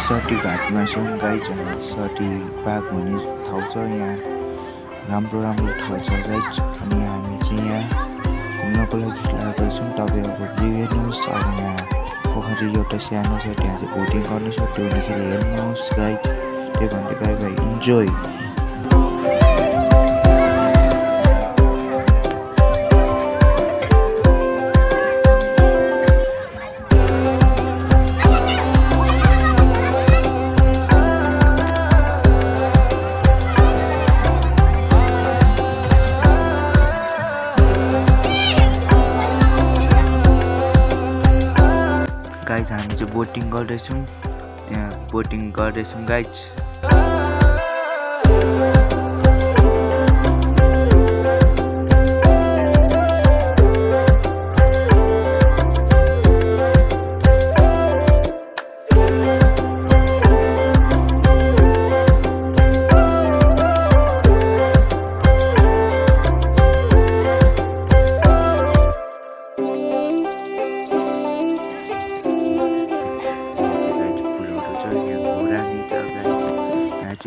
सटी घाटमा छौँ गाइज। सटी पार्क भन्ने ठाउँ छ यहाँ, राम्रो राम्रो ठाउँ छ गाइज। अनि हामी चाहिँ यहाँ घुम्नको लागि लागेको छौँ। तपाईँ अब भ्यू हेर्नुहोस्। अब यहाँ पोखरी एउटा सानो छ, त्यहाँ चाहिँ बोटिङ गर्नु छ, त्यो लेखेर हेर्नुहोस् गाइज। त्यही भन्दै बाई बाई, इन्जोय। गाइज हामी चाहिँ बोटिङ गर्दैछौँ, त्यहाँ बोटिङ गर्दैछौँ गाइज।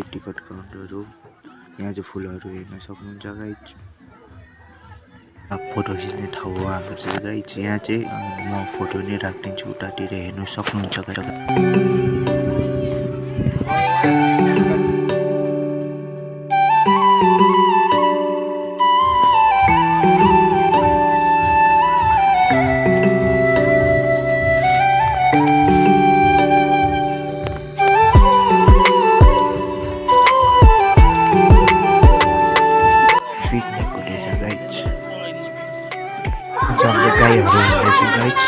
टिकट काउन्टरहरू, यहाँ चाहिँ फुलहरू हेर्न सक्नुहुन्छ गाइज। फोटो खिच्ने ठाउँ हो हाम्रो चाहिँ गाइज। यहाँ चाहिँ म फोटो नै राखिदिन्छु, उतातिर हेर्नु सक्नुहुन्छ गाइज। हाम्रो गाईहरू हिँड्दैछ गाइज।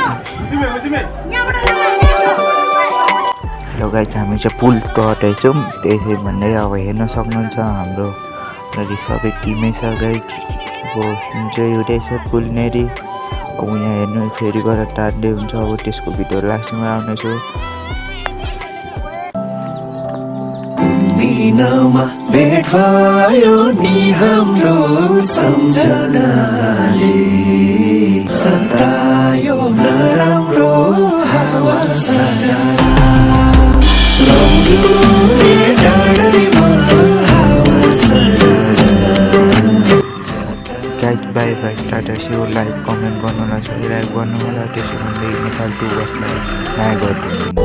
हेलो गाइज, हामी चाहिँ पुल तर्दैछौँ। त्यसै भन्दै अब हेर्न सक्नुहुन्छ हाम्रो गाडी सबै टिमै छ गाइज। अब इन्जोय हुँदैछ पुलनेरि। अब यहाँ हेर्नु फेरिबाट टार्दै हुन्छ। अब त्यसको भिडियो लास्टमा आउनेछु। दिनमा भेट भयो नि हाम्रो सम्झनाले, सतायो नराम्रो हावा सारा, रौँदुले डाँडैमा हावा सारा। गाइज बाई बाई, टाटा सियो। लाइक कमेन्ट गर्नुलाई सब्सक्राइब गर्नु होला। त्यसो भन्दै नेपाल टुरिस्टलाई माया गरिदिनु।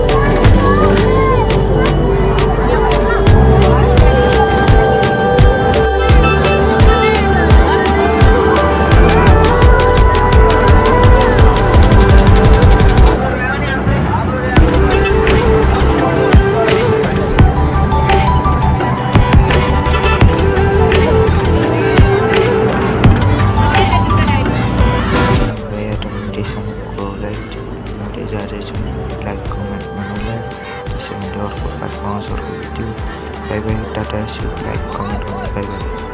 जाँदैछौँ, लाइक कमेन्ट गर्नुलाई। त्यसै गरी अर्को पार्टमा आउँछ अर्को भिडियो। बाई बाई, टाटा सियो। लाइक कमेन्ट गर्नु, बाई बाई।